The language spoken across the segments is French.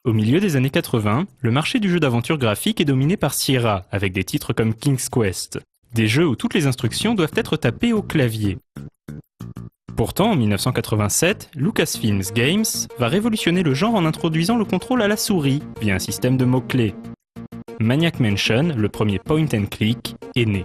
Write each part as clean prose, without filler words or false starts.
Au milieu des années 80, le marché du jeu d'aventure graphique est dominé par Sierra, avec des titres comme King's Quest, des jeux où toutes les instructions doivent être tapées au clavier. Pourtant, en 1987, Lucasfilm Games va révolutionner le genre en introduisant le contrôle à la souris via un système de mots-clés. Maniac Mansion, le premier point and click, est né.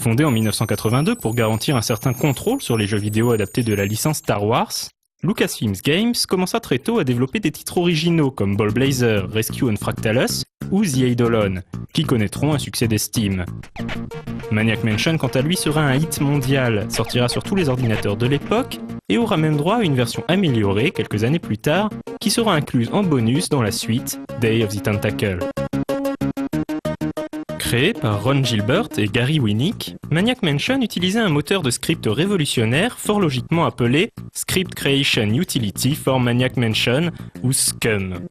Fondé en 1982 pour garantir un certain contrôle sur les jeux vidéo adaptés de la licence Star Wars, Lucasfilm Games commença très tôt à développer des titres originaux comme Ball Blazer, Rescue on Fractalus ou The Eidolon, qui connaîtront un succès d'estime. Maniac Mansion, quant à lui, sera un hit mondial, sortira sur tous les ordinateurs de l'époque et aura même droit à une version améliorée quelques années plus tard, qui sera incluse en bonus dans la suite Day of the Tentacle. Créé par Ron Gilbert et Gary Winnick, Maniac Mansion utilisait un moteur de script révolutionnaire fort logiquement appelé Script Creation Utility for Maniac Mansion, ou SCUM.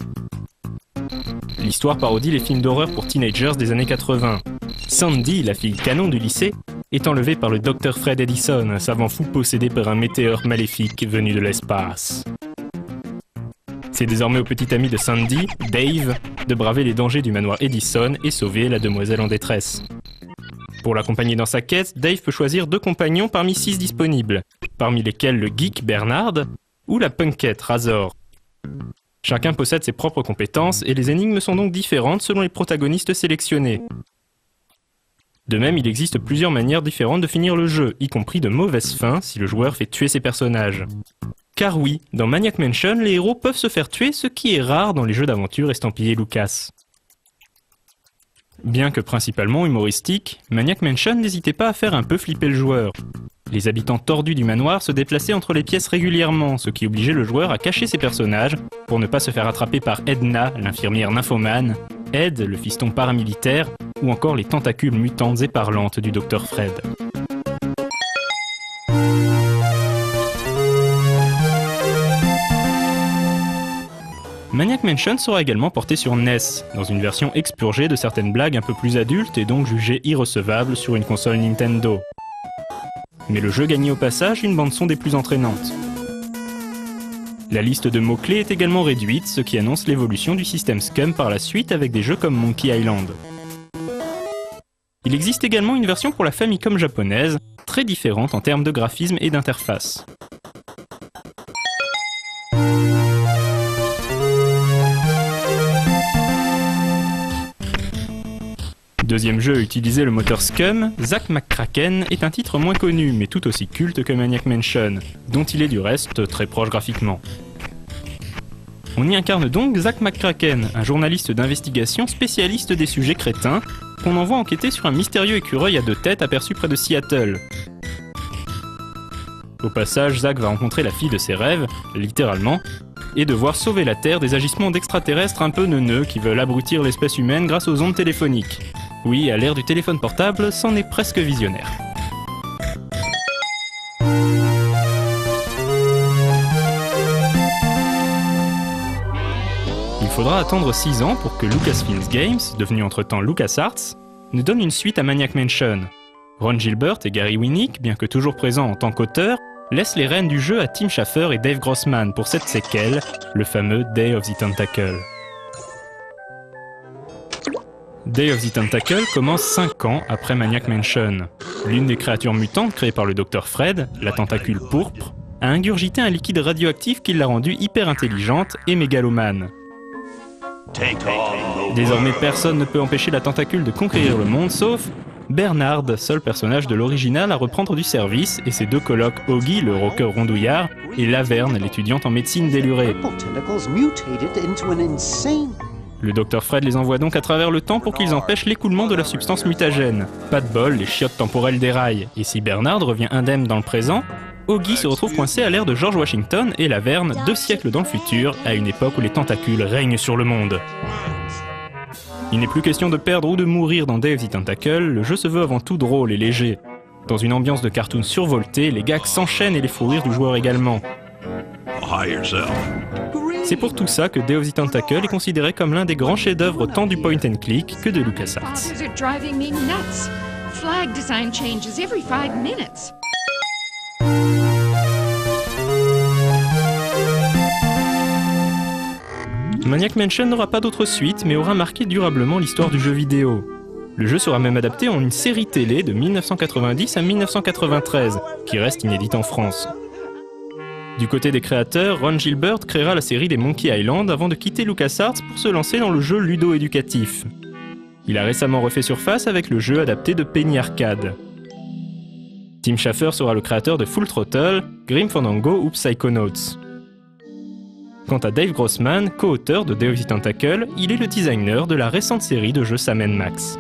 L'histoire parodie les films d'horreur pour teenagers des années 80. Sandy, la fille canon du lycée, est enlevée par le Dr Fred Edison, un savant fou possédé par un météore maléfique venu de l'espace. C'est désormais au petit ami de Sandy, Dave, de braver les dangers du manoir Edison et sauver la demoiselle en détresse. Pour l'accompagner dans sa quête, Dave peut choisir 2 compagnons parmi 6 disponibles, parmi lesquels le geek Bernard ou la punkette Razor. Chacun possède ses propres compétences et les énigmes sont donc différentes selon les protagonistes sélectionnés. De même, il existe plusieurs manières différentes de finir le jeu, y compris de mauvaises fins si le joueur fait tuer ses personnages. Car oui, dans Maniac Mansion, les héros peuvent se faire tuer, ce qui est rare dans les jeux d'aventure estampillés Lucas. Bien que principalement humoristique, Maniac Mansion n'hésitait pas à faire un peu flipper le joueur. Les habitants tordus du manoir se déplaçaient entre les pièces régulièrement, ce qui obligeait le joueur à cacher ses personnages pour ne pas se faire attraper par Edna, l'infirmière nymphomane, Ed, le fiston paramilitaire, ou encore les tentacules mutantes et parlantes du Dr Fred. Maniac Mansion sera également porté sur NES, dans une version expurgée de certaines blagues un peu plus adultes et donc jugées irrecevables sur une console Nintendo. Mais le jeu gagnait au passage une bande-son des plus entraînantes. La liste de mots-clés est également réduite, ce qui annonce l'évolution du système SCUM par la suite avec des jeux comme Monkey Island. Il existe également une version pour la Famicom japonaise, très différente en termes de graphisme et d'interface. Deuxième jeu à utiliser le moteur SCUM, Zack McCracken est un titre moins connu, mais tout aussi culte que Maniac Mansion, dont il est du reste très proche graphiquement. On y incarne donc Zack McCracken, un journaliste d'investigation spécialiste des sujets crétins, qu'on envoie enquêter sur un mystérieux écureuil à 2 têtes aperçu près de Seattle. Au passage, Zack va rencontrer la fille de ses rêves, littéralement, et devoir sauver la Terre des agissements d'extraterrestres un peu neuneux qui veulent abrutir l'espèce humaine grâce aux ondes téléphoniques. Oui, à l'ère du téléphone portable, c'en est presque visionnaire. Il faudra attendre 6 ans pour que Lucasfilm Games, devenu entre-temps LucasArts, ne donne une suite à Maniac Mansion. Ron Gilbert et Gary Winnick, bien que toujours présents en tant qu'auteurs, laissent les rênes du jeu à Tim Schafer et Dave Grossman pour cette séquelle, le fameux Day of the Tentacle. Day of the Tentacle commence 5 ans après Maniac Mansion. L'une des créatures mutantes créées par le Dr Fred, la tentacule pourpre, a ingurgité un liquide radioactif qui l'a rendue hyper intelligente et mégalomane. Désormais, personne ne peut empêcher la tentacule de conquérir le monde, sauf Bernard, seul personnage de l'original à reprendre du service, et ses 2 colocs Oggy, le rocker rondouillard, et Laverne, l'étudiante en médecine délurée. Le Dr Fred les envoie donc à travers le temps pour qu'ils empêchent l'écoulement de la substance mutagène. Pas de bol, les chiottes temporelles déraillent, et si Bernard revient indemne dans le présent, Oggy se retrouve coincé à l'ère de George Washington et Laverne 2 siècles dans le futur, à une époque où les tentacules règnent sur le monde. Il n'est plus question de perdre ou de mourir dans Day of the Tentacle, le jeu se veut avant tout drôle et léger. Dans une ambiance de cartoon survolté, les gags s'enchaînent et les fous rires du joueur également. C'est pour tout ça que Day of the Tentacle est considéré comme l'un des grands chefs-d'œuvre tant du point and click que de LucasArts. Flag design changes every 5 minutes. Maniac Mansion n'aura pas d'autre suite, mais aura marqué durablement l'histoire du jeu vidéo. Le jeu sera même adapté en une série télé de 1990 à 1993, qui reste inédite en France. Du côté des créateurs, Ron Gilbert créera la série des Monkey Island avant de quitter LucasArts pour se lancer dans le jeu ludo-éducatif. Il a récemment refait surface avec le jeu adapté de Penny Arcade. Tim Schafer sera le créateur de Full Throttle, Grim Fandango ou Psychonauts. Quant à Dave Grossman, co-auteur de Deus Ex Tentacle, il est le designer de la récente série de jeux Sam & Max.